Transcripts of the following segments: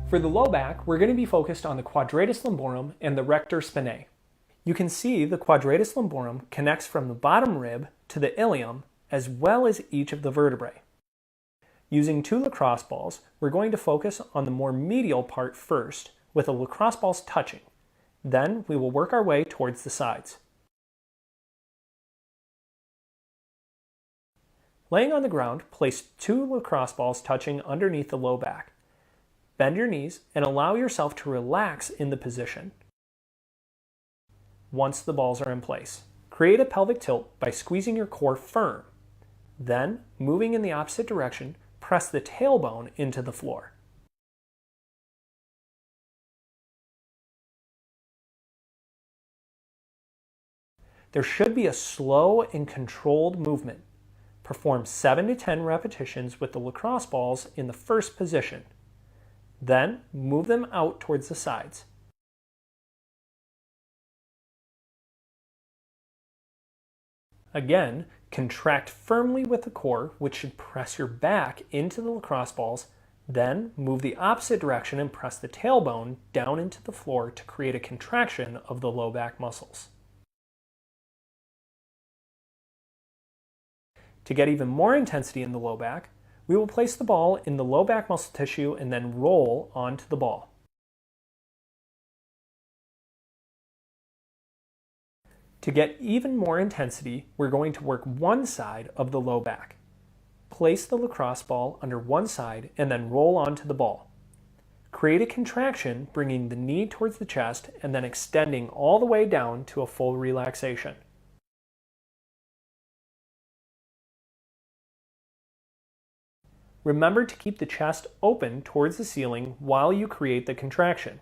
For the low back, we're going to be focused on the quadratus lumborum and the rector spinae. You can see the quadratus lumborum connects from the bottom rib to the ilium as well as each of the vertebrae. Using 2 lacrosse balls, we're going to focus on the more medial part first, with the lacrosse balls touching. Then we will work our way towards the sides. Laying on the ground, place 2 lacrosse balls touching underneath the low back. Bend your knees and allow yourself to relax in the position. Once the balls are in place, create a pelvic tilt by squeezing your core firm. Then, moving in the opposite direction, press the tailbone into the floor. There should be a slow and controlled movement. Perform 7 to 10 repetitions with the lacrosse balls in the first position. Then, move them out towards the sides. Again, contract firmly with the core, which should press your back into the lacrosse balls. Then, move the opposite direction and press the tailbone down into the floor to create a contraction of the low back muscles. To get even more intensity in the low back, we will place the ball in the low back muscle tissue and then roll onto the ball. To get even more intensity, we're going to work one side of the low back. Place the lacrosse ball under one side and then roll onto the ball. Create a contraction, bringing the knee towards the chest and then extending all the way down to a full relaxation. Remember to keep the chest open towards the ceiling while you create the contraction.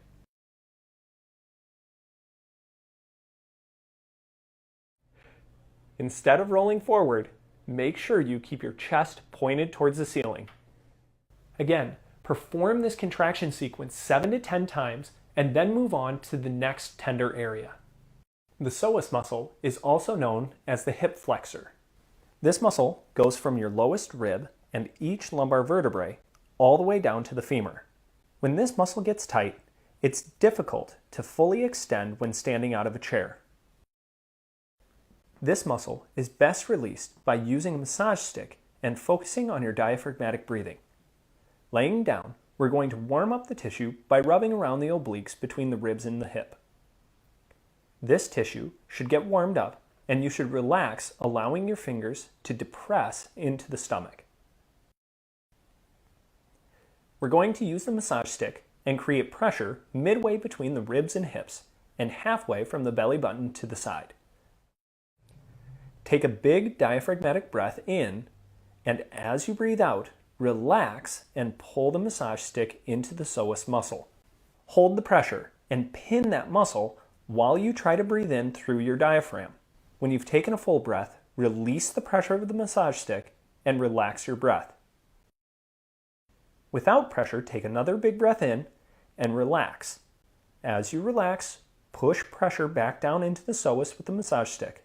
Instead of rolling forward, make sure you keep your chest pointed towards the ceiling. Again, perform this contraction sequence 7 to 10 times and then move on to the next tender area. The psoas muscle is also known as the hip flexor. This muscle goes from your lowest rib and each lumbar vertebrae all the way down to the femur. When this muscle gets tight, it's difficult to fully extend when standing out of a chair. This muscle is best released by using a massage stick and focusing on your diaphragmatic breathing. Laying down, we're going to warm up the tissue by rubbing around the obliques between the ribs and the hip. This tissue should get warmed up and you should relax, allowing your fingers to depress into the stomach. We're going to use the massage stick and create pressure midway between the ribs and hips and halfway from the belly button to the side. Take a big diaphragmatic breath in, and as you breathe out, relax and pull the massage stick into the psoas muscle. Hold the pressure and pin that muscle while you try to breathe in through your diaphragm. When you've taken a full breath, release the pressure of the massage stick and relax your breath. Without pressure, take another big breath in and relax. As you relax, push pressure back down into the psoas with the massage stick.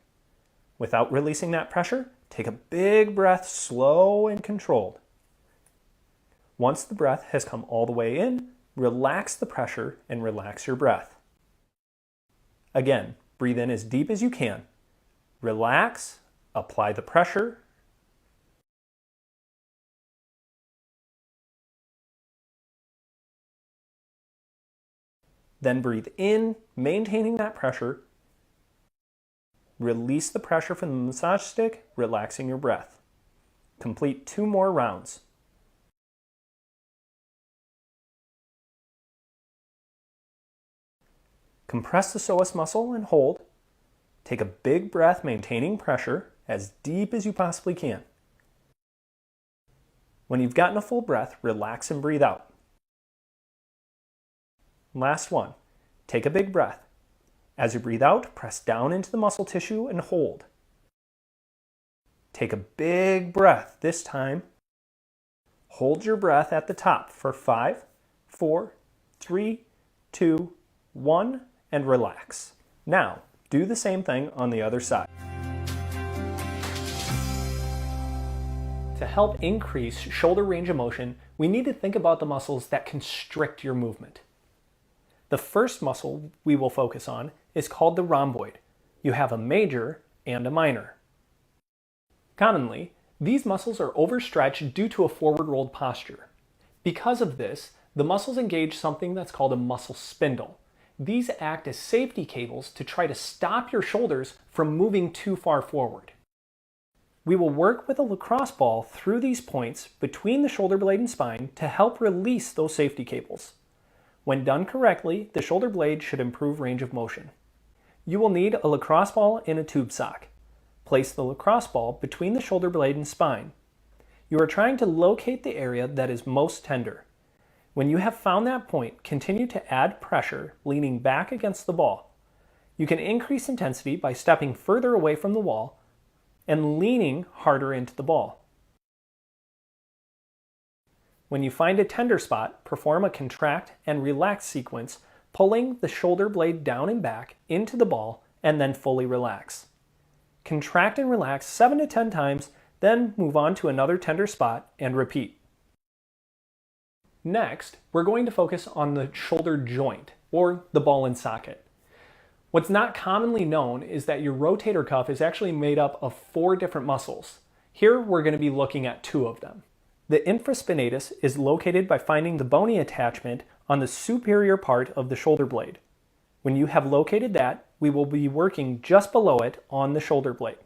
Without releasing that pressure, take a big breath, slow and controlled. Once the breath has come all the way in, relax the pressure and relax your breath. Again, breathe in as deep as you can. Relax, apply the pressure. Then breathe in, maintaining that pressure. Release the pressure from the massage stick, relaxing your breath. Complete 2 more rounds. Compress the psoas muscle and hold. Take a big breath, maintaining pressure as deep as you possibly can. When you've gotten a full breath, relax and breathe out. Last one. Take a big breath. As you breathe out, press down into the muscle tissue and hold. Take a big breath this time. Hold your breath at the top for 5, 4, 3, 2, 1, and relax. Now, do the same thing on the other side. To help increase shoulder range of motion, we need to think about the muscles that constrict your movement. The first muscle we will focus on is called the rhomboid. You have a major and a minor. Commonly, these muscles are overstretched due to a forward rolled posture. Because of this, the muscles engage something that's called a muscle spindle. These act as safety cables to try to stop your shoulders from moving too far forward. We will work with a lacrosse ball through these points between the shoulder blade and spine to help release those safety cables. When done correctly, the shoulder blade should improve range of motion. You will need a lacrosse ball in a tube sock. Place the lacrosse ball between the shoulder blade and spine. You are trying to locate the area that is most tender. When you have found that point, continue to add pressure, leaning back against the ball. You can increase intensity by stepping further away from the wall and leaning harder into the ball. When you find a tender spot, perform a contract and relax sequence, pulling the shoulder blade down and back into the ball and then fully relax. Contract and relax 7 to 10 times, then move on to another tender spot and repeat. Next, we're going to focus on the shoulder joint, or the ball and socket. What's not commonly known is that your rotator cuff is actually made up of 4 different muscles. Here we're going to be looking at 2 of them. The infraspinatus is located by finding the bony attachment on the superior part of the shoulder blade. When you have located that, we will be working just below it on the shoulder blade.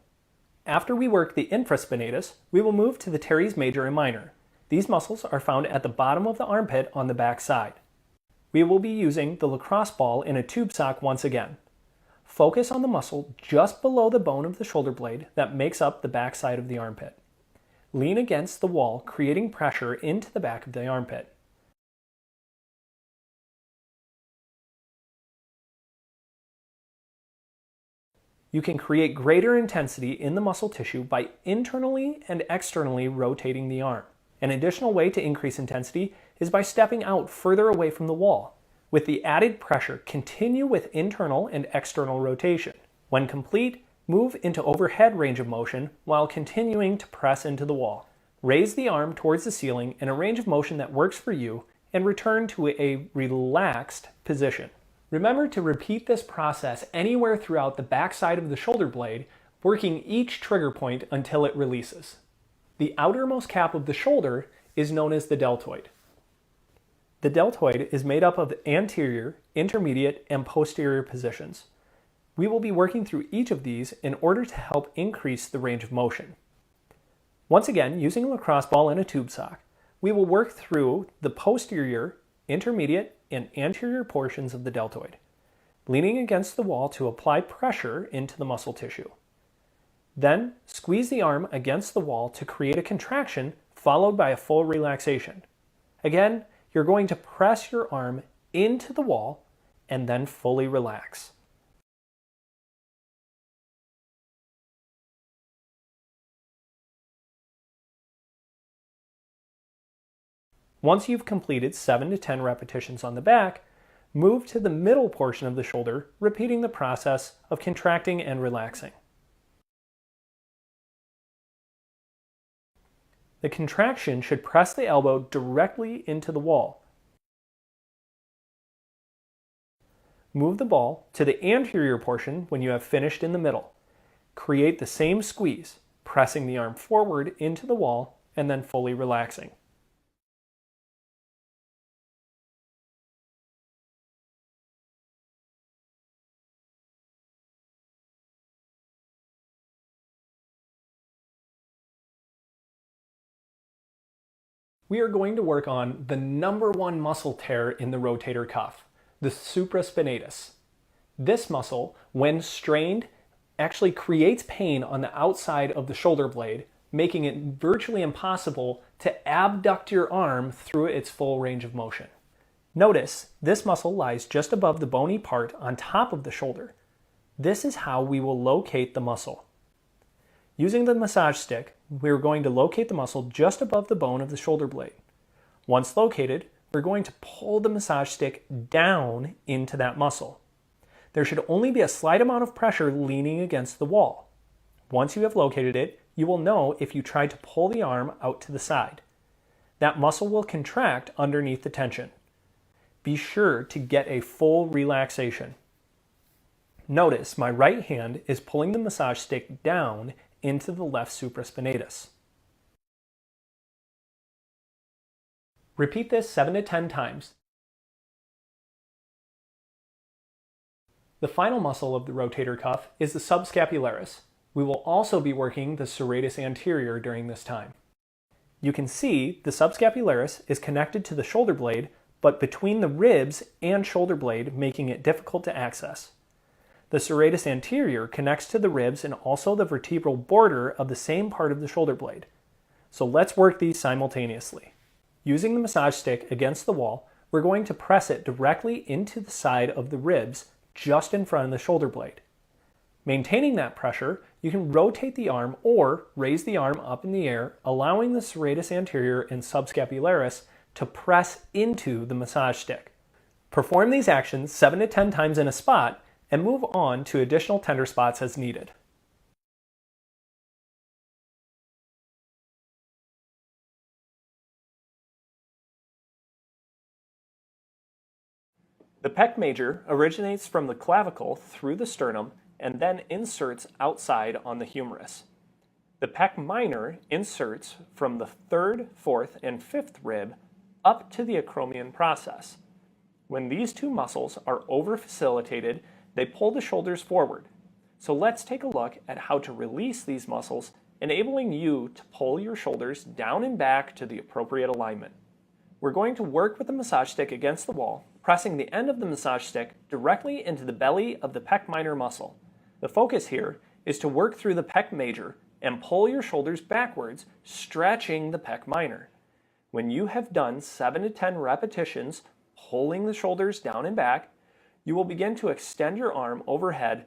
After we work the infraspinatus, we will move to the teres major and minor. These muscles are found at the bottom of the armpit on the back side. We will be using the lacrosse ball in a tube sock once again. Focus on the muscle just below the bone of the shoulder blade that makes up the back side of the armpit. Lean against the wall, creating pressure into the back of the armpit. You can create greater intensity in the muscle tissue by internally and externally rotating the arm. An additional way to increase intensity is by stepping out further away from the wall. With the added pressure, continue with internal and external rotation. When complete, move into overhead range of motion while continuing to press into the wall. Raise the arm towards the ceiling in a range of motion that works for you and return to a relaxed position. Remember to repeat this process anywhere throughout the back side of the shoulder blade, working each trigger point until it releases. The outermost cap of the shoulder is known as the deltoid. The deltoid is made up of anterior, intermediate, and posterior positions. We will be working through each of these in order to help increase the range of motion. Once again, using a lacrosse ball and a tube sock, we will work through the posterior, intermediate, and anterior portions of the deltoid, leaning against the wall to apply pressure into the muscle tissue. Then, squeeze the arm against the wall to create a contraction followed by a full relaxation. Again, you're going to press your arm into the wall and then fully relax. Once you've completed 7 to 10 repetitions on the back, move to the middle portion of the shoulder, repeating the process of contracting and relaxing. The contraction should press the elbow directly into the wall. Move the ball to the anterior portion when you have finished in the middle. Create the same squeeze, pressing the arm forward into the wall and then fully relaxing. We are going to work on the number 1 muscle tear in the rotator cuff, the supraspinatus. This muscle, when strained, actually creates pain on the outside of the shoulder blade, making it virtually impossible to abduct your arm through its full range of motion. Notice, this muscle lies just above the bony part on top of the shoulder. This is how we will locate the muscle. Using the massage stick, we're going to locate the muscle just above the bone of the shoulder blade. Once located, we're going to pull the massage stick down into that muscle. There should only be a slight amount of pressure leaning against the wall. Once you have located it, you will know if you try to pull the arm out to the side. That muscle will contract underneath the tension. Be sure to get a full relaxation. Notice my right hand is pulling the massage stick down into the left supraspinatus. Repeat this 7 to 10 times. The final muscle of the rotator cuff is the subscapularis. We will also be working the serratus anterior during this time. You can see the subscapularis is connected to the shoulder blade, but between the ribs and shoulder blade, making it difficult to access. The serratus anterior connects to the ribs and also the vertebral border of the same part of the shoulder blade. So let's work these simultaneously. Using the massage stick against the wall, we're going to press it directly into the side of the ribs just in front of the shoulder blade. Maintaining that pressure, you can rotate the arm or raise the arm up in the air, allowing the serratus anterior and subscapularis to press into the massage stick. Perform these actions 7 to 10 times in a spot and move on to additional tender spots as needed. The pec major originates from the clavicle through the sternum and then inserts outside on the humerus. The pec minor inserts from the 3rd, 4th, and 5th rib up to the acromion process. When these two muscles are over-facilitated, they pull the shoulders forward. So let's take a look at how to release these muscles, enabling you to pull your shoulders down and back to the appropriate alignment. We're going to work with the massage stick against the wall, pressing the end of the massage stick directly into the belly of the pec minor muscle. The focus here is to work through the pec major and pull your shoulders backwards, stretching the pec minor. When you have done 7 to 10 repetitions, pulling the shoulders down and back, you will begin to extend your arm overhead,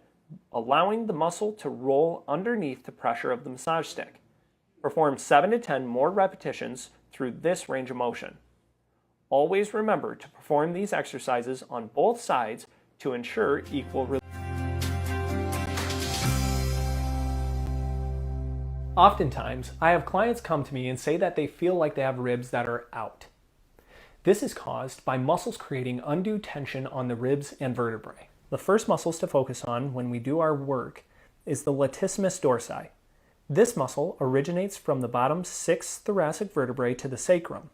allowing the muscle to roll underneath the pressure of the massage stick. Perform 7 to 10 more repetitions through this range of motion. Always remember to perform these exercises on both sides to ensure equal release. Oftentimes, I have clients come to me and say that they feel like they have ribs that are out. This is caused by muscles creating undue tension on the ribs and vertebrae. The first muscles to focus on when we do our work is the latissimus dorsi. This muscle originates from the bottom 6 thoracic vertebrae to the sacrum,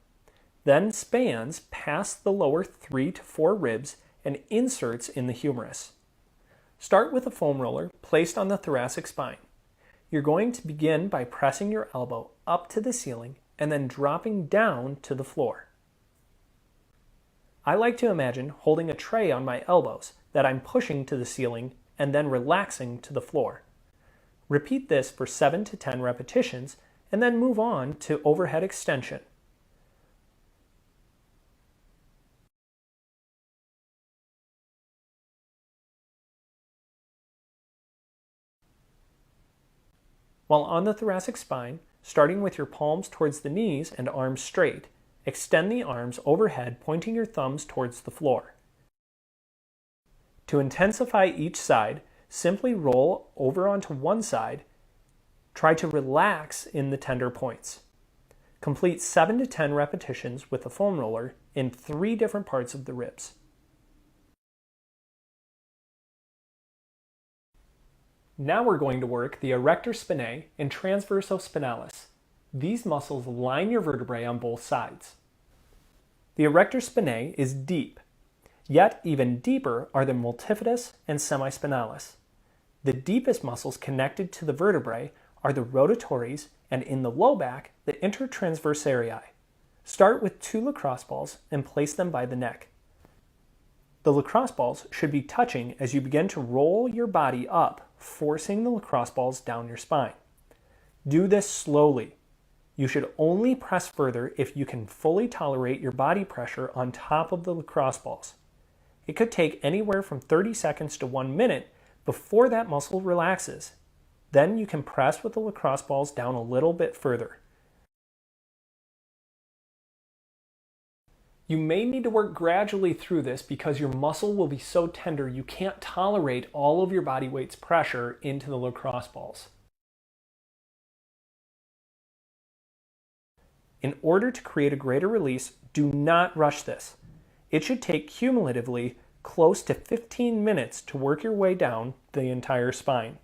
then spans past the lower 3 to 4 ribs and inserts in the humerus. Start with a foam roller placed on the thoracic spine. You're going to begin by pressing your elbow up to the ceiling and then dropping down to the floor. I like to imagine holding a tray on my elbows that I'm pushing to the ceiling and then relaxing to the floor. Repeat this for 7 to 10 repetitions and then move on to overhead extension. While on the thoracic spine, starting with your palms towards the knees and arms straight, extend the arms overhead, pointing your thumbs towards the floor. To intensify each side, simply roll over onto one side. Try to relax in the tender points. Complete 7 to 10 repetitions with a foam roller in 3 different parts of the ribs. Now we're going to work the erector spinae and transverso spinalis. These muscles line your vertebrae on both sides. The erector spinae is deep, yet even deeper are the multifidus and semispinalis. The deepest muscles connected to the vertebrae are the rotatories and in the low back, the intertransversarii. Start with 2 lacrosse balls and place them by the neck. The lacrosse balls should be touching as you begin to roll your body up, forcing the lacrosse balls down your spine. Do this slowly. You should only press further if you can fully tolerate your body pressure on top of the lacrosse balls. It could take anywhere from 30 seconds to 1 minute before that muscle relaxes. Then you can press with the lacrosse balls down a little bit further. You may need to work gradually through this because your muscle will be so tender you can't tolerate all of your body weight's pressure into the lacrosse balls. In order to create a greater release, do not rush this. It should take cumulatively close to 15 minutes to work your way down the entire spine.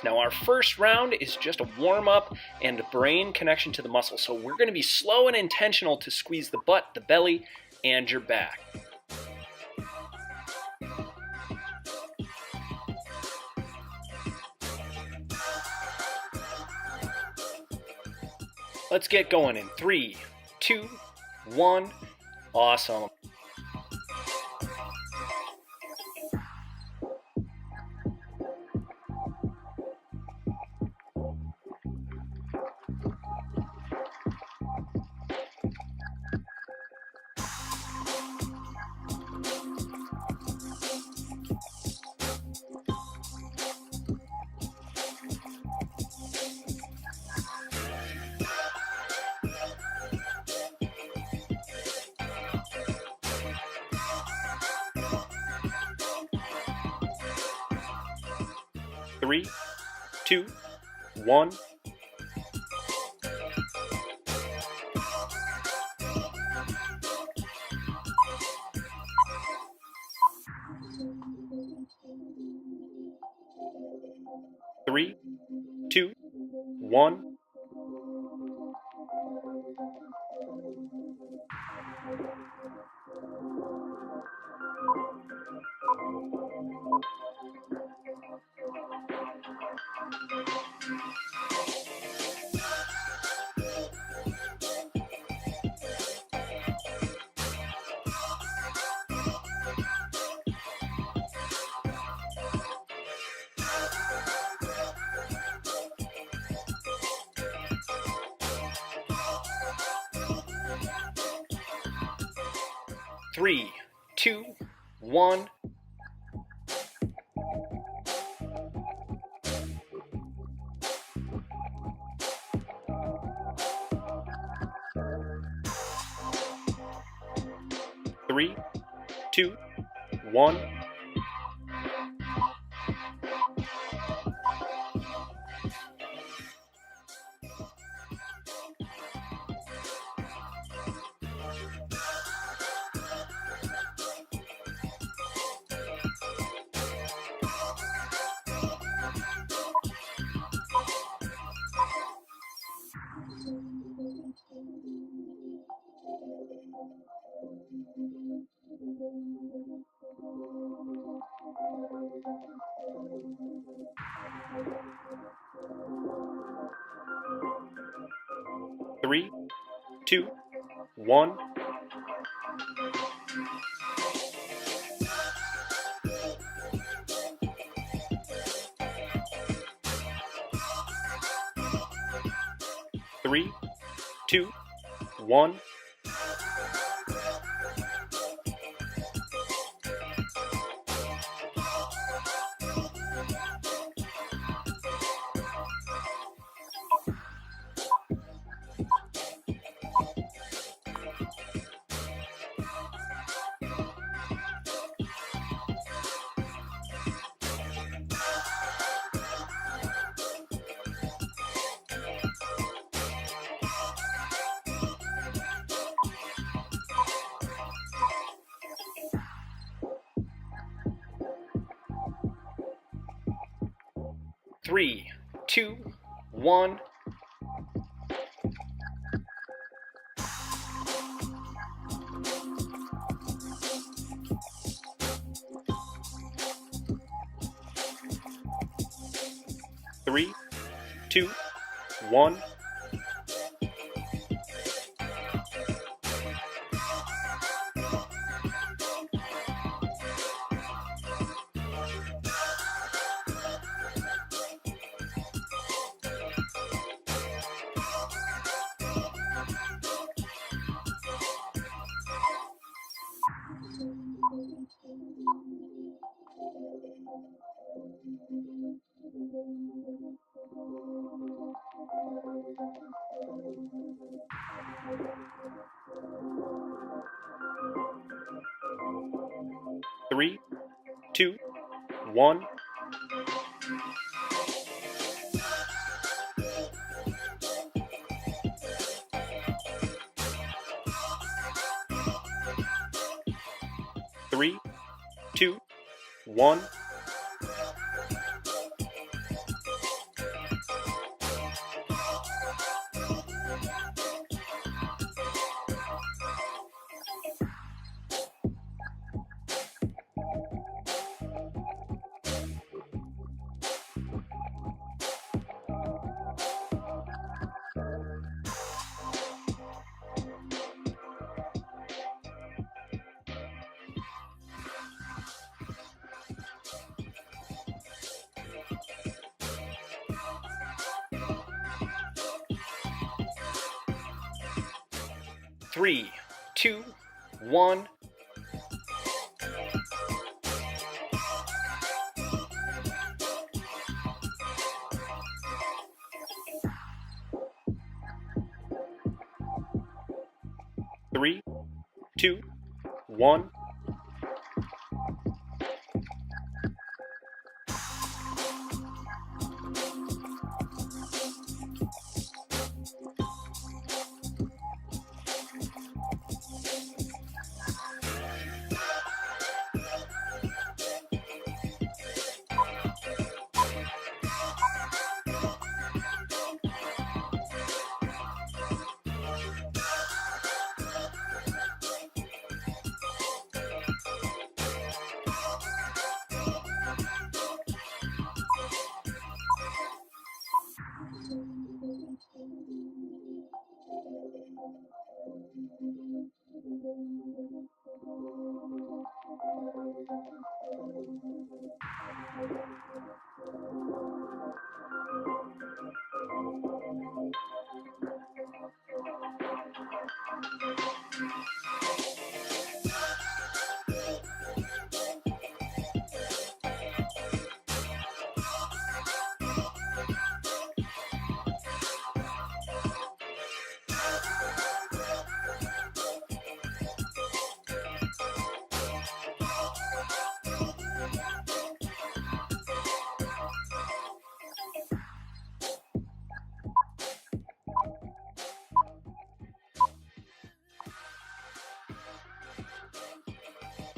Now our first round is just a warm-up and brain connection to the muscle. So we're going to be slow and intentional to squeeze the butt, the belly, and your back. Let's get going in 3, 2, 1. Awesome. 3, 2, 1. Three, two, one. 3, 2, 1. Three, two, one. 3, 2, 1. 3, 2, 1. 3, 2, 1. 3, 2, 1. 3, 2, 1. 3, 2, 1. 3, 2, 1. 3, 2, 1. 3,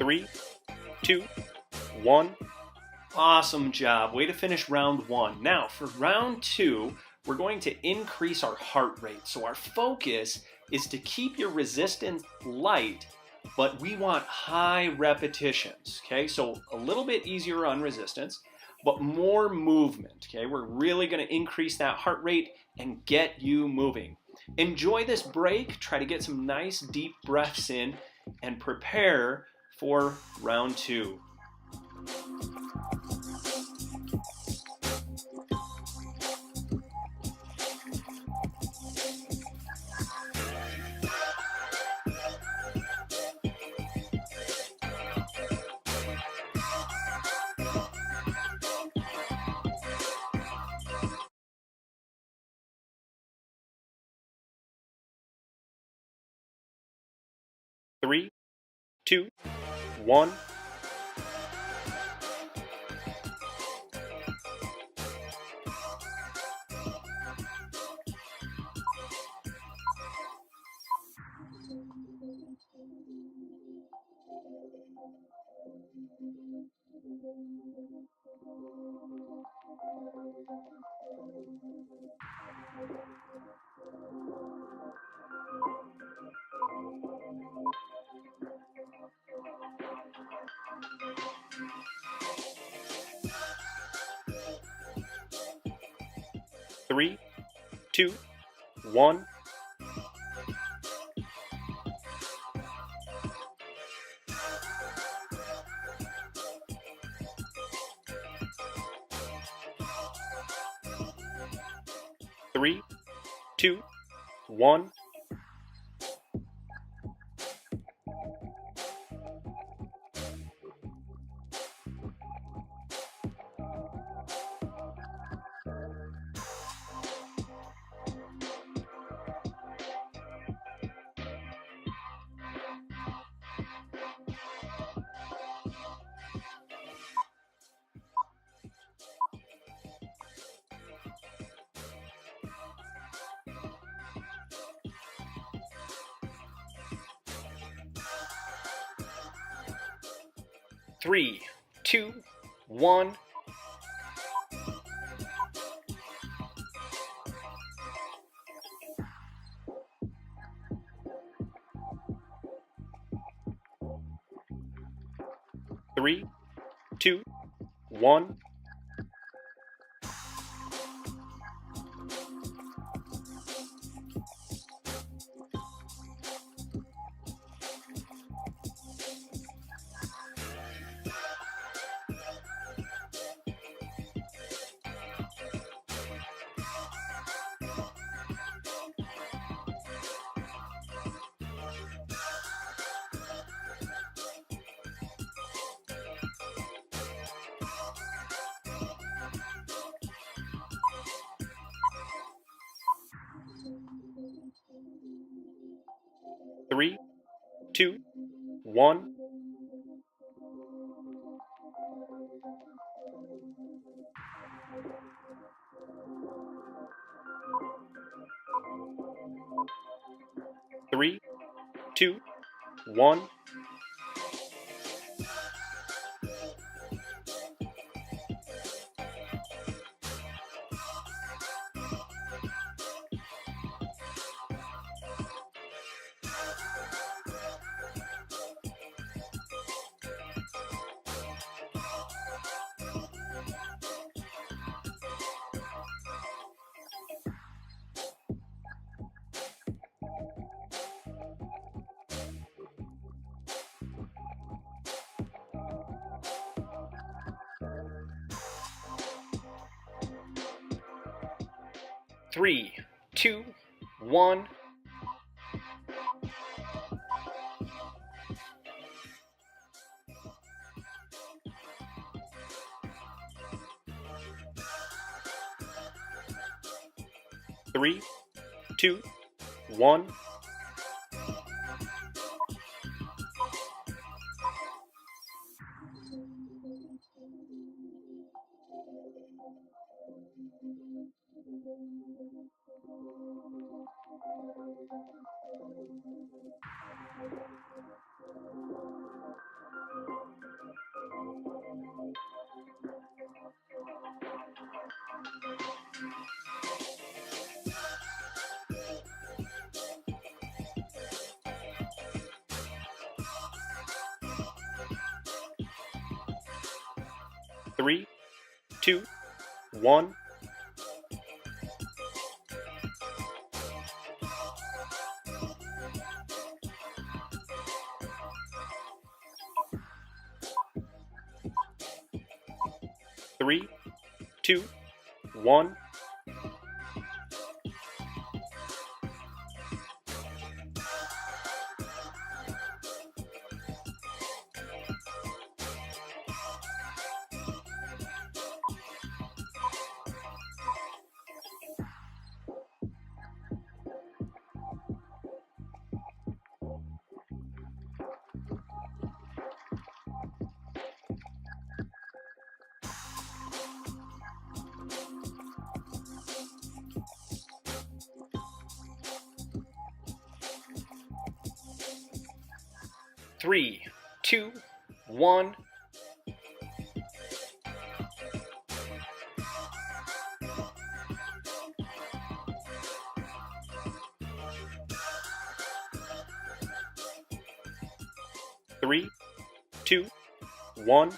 3, 2, 1. Awesome job. Way to finish round 1. Now, for round 2, we're going to increase our heart rate. So our focus is to keep your resistance light, but we want high repetitions, okay? So a little bit easier on resistance, but more movement, okay? We're really gonna increase that heart rate and get you moving. Enjoy this break, try to get some nice deep breaths in, and prepare for round 2. Three, 2, 1. Three, 2, 1. Three, 2, 1. 3, 2, 1. Three, 2, 1. 3, 2, 1. 3, 2, 1. 3, 2, 1. 3, 2, 1. 2, 1. Three, two, one. Three, two, one. Three, two, one.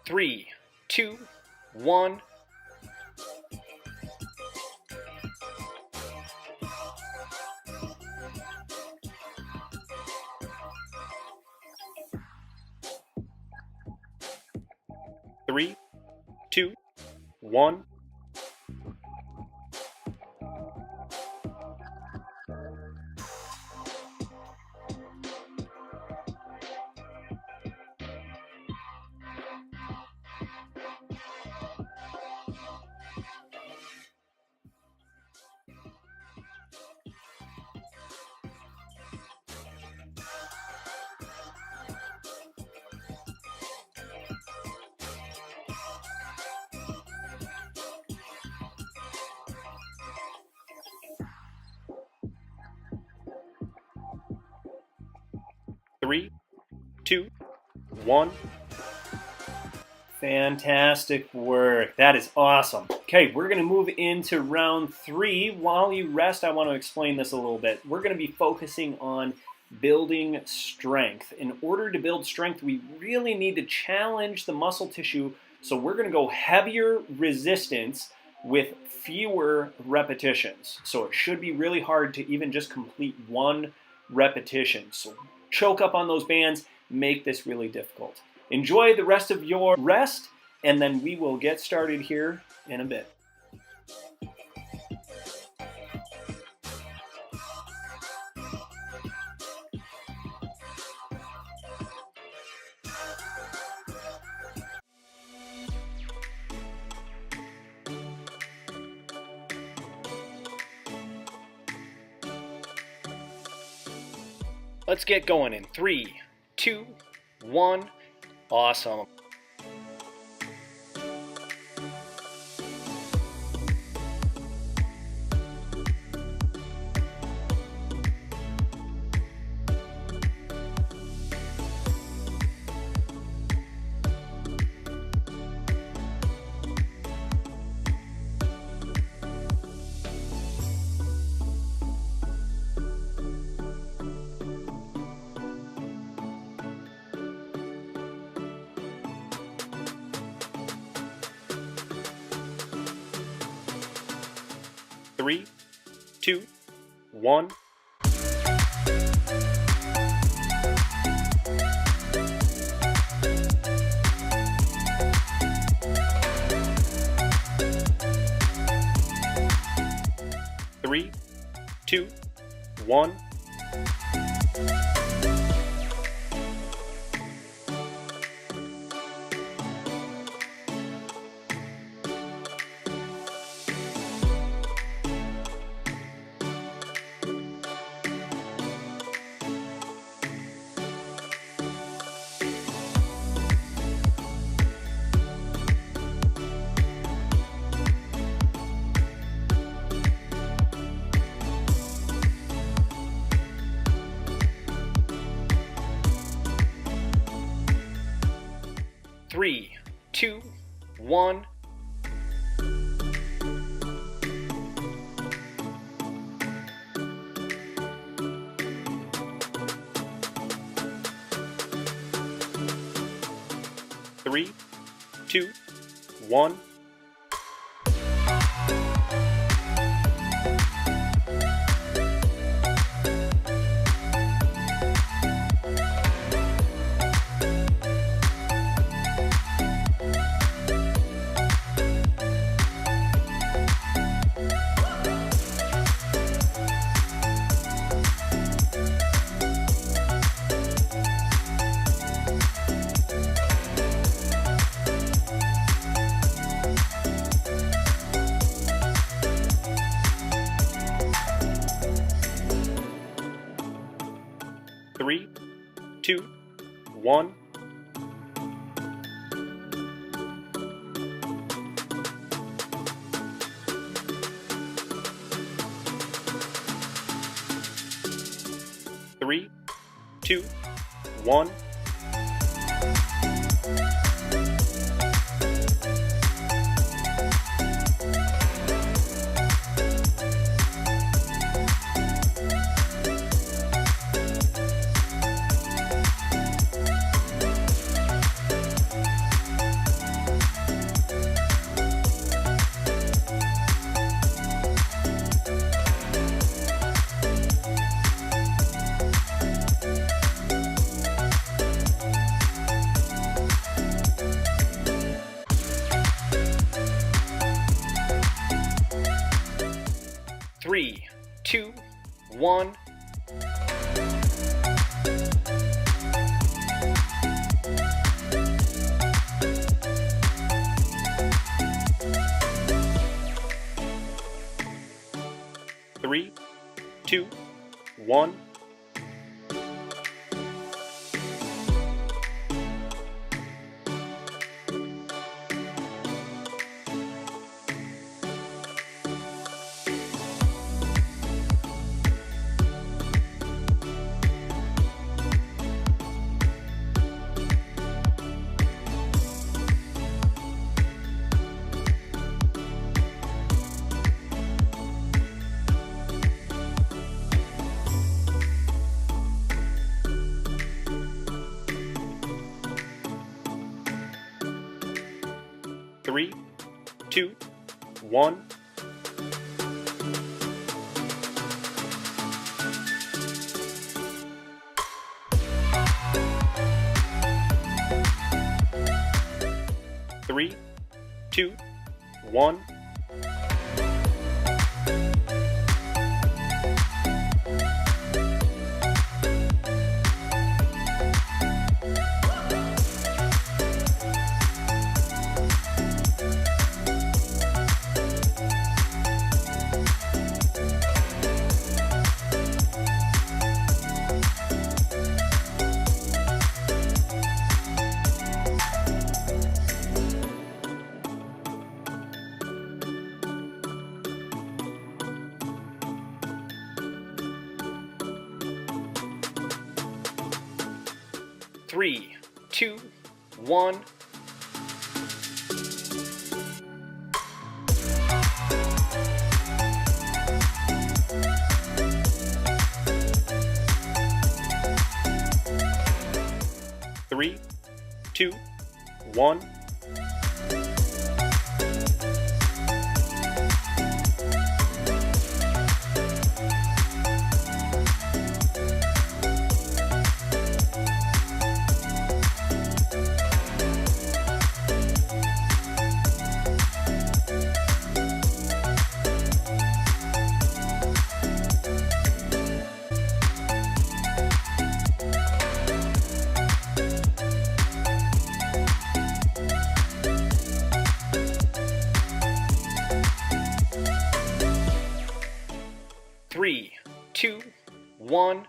Three, two, one. Three, two, one. Three, two, one. Fantastic work. That is awesome. Okay, we're going to move into round 3. While you rest, I want to explain this a little bit. We're going to be focusing on building strength. In order to build strength, we really need to challenge the muscle tissue. So we're going to go heavier resistance with fewer repetitions. So it should be really hard to even just complete one repetition. So choke up on those bands, make this really difficult. Enjoy the rest of your rest, and then we will get started here in a bit. Let's get going in 3, 2, 1. Awesome. Three, two, one. Three, two, one. 3, 2, 1. Three, two, one. Three, two, one. Three, two, one. Three, two, one. Three, two, one. Three, two, one. Three, two, one. Three, two, one. Three, two, one. Three, two, one.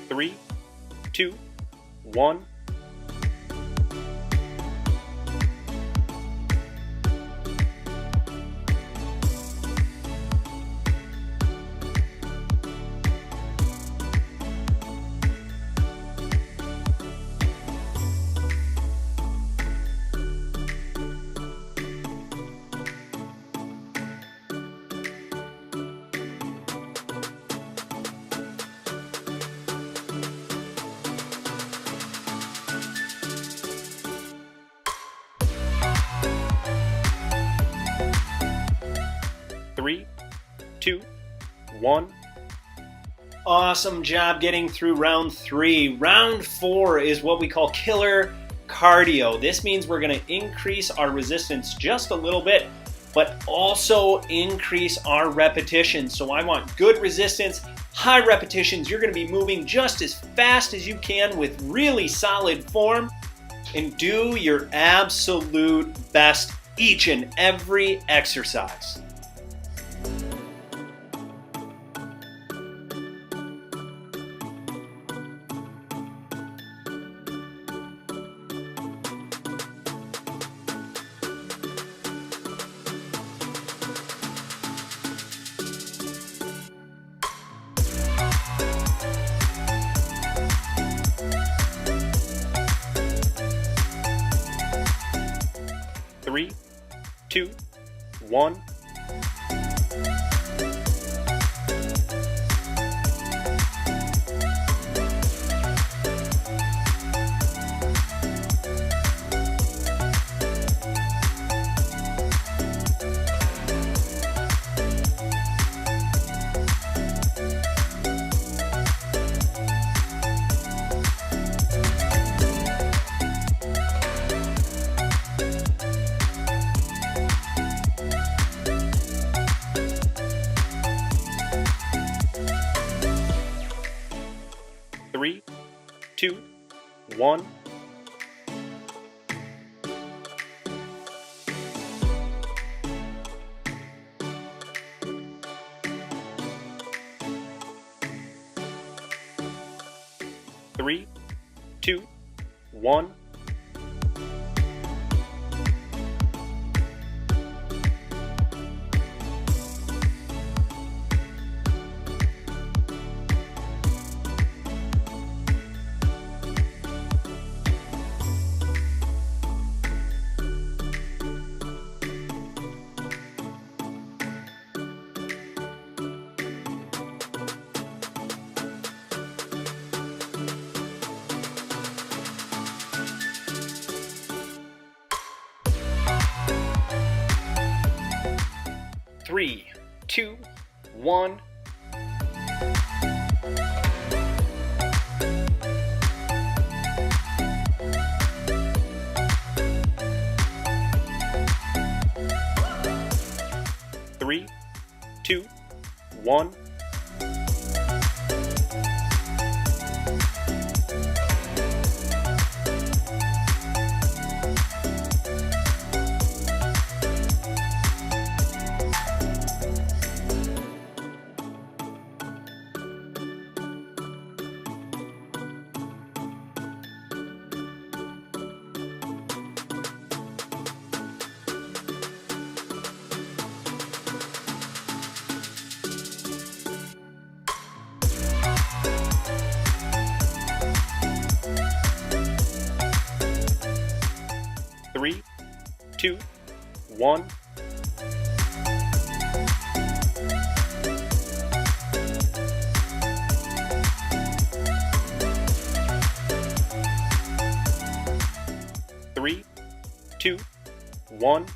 Three, two, one. 2, 1. Awesome job getting through round 3. Round 4 is what we call killer cardio. This means we're going to increase our resistance just a little bit, but also increase our repetitions. So I want good resistance, high repetitions. You're going to be moving just as fast as you can with really solid form, and do your absolute best each and every exercise. Three, 2, 1. Three, 2, 1. Three, 2, 1. Three, 2, 1. Three, 2, 1. Three, 2, 1. Three, 2, 1.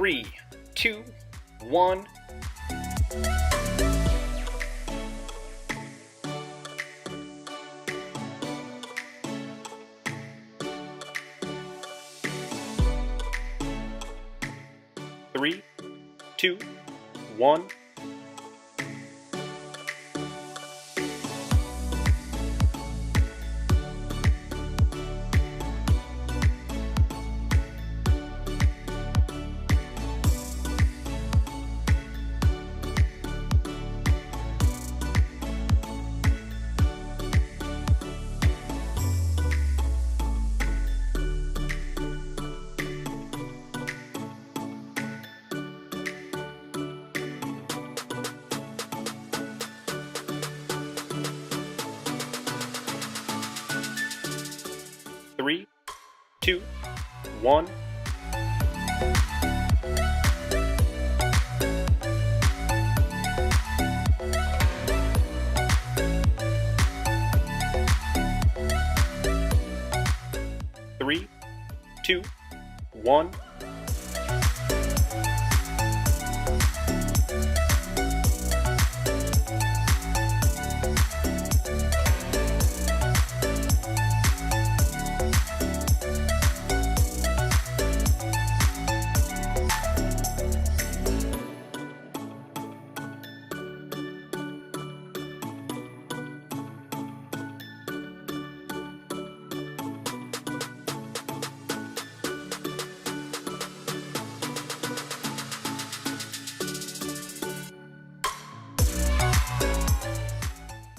Three, 2, 1. Three, 2, 1. 3, 2, 1. Three, two, one.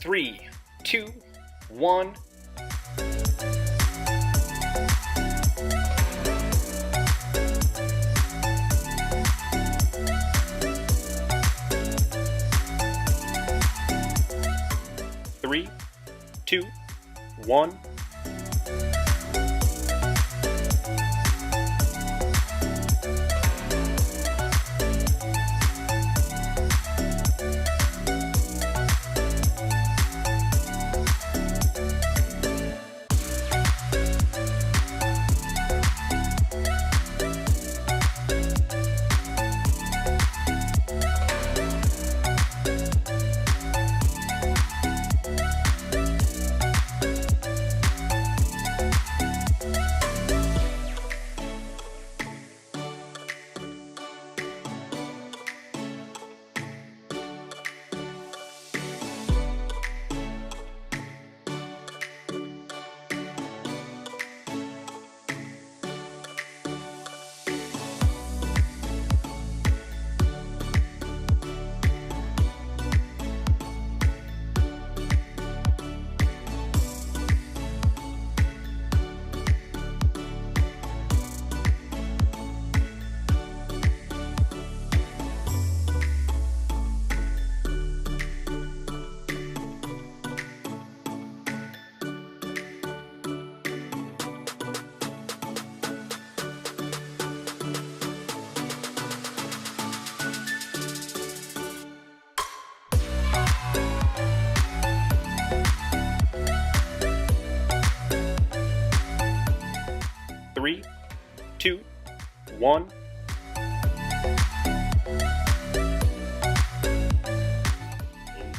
Three, two, one. Three, two, one. Three, two, one.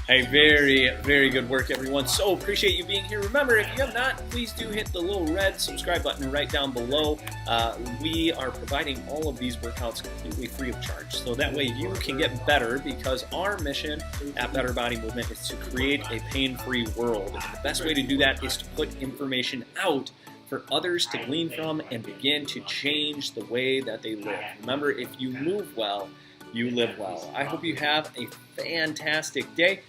Hey, very good work, everyone. So appreciate you being here. Remember, if you have not, please do hit the little red subscribe button right down below. We are providing all of these workouts completely free of charge. So that way you can get better, because our mission at Better Body Movement is to create a pain-free world. And the best way to do that is to put information out for others to glean from and begin to change the way that they live. Remember, if you move well, you live well. I hope you have a fantastic day.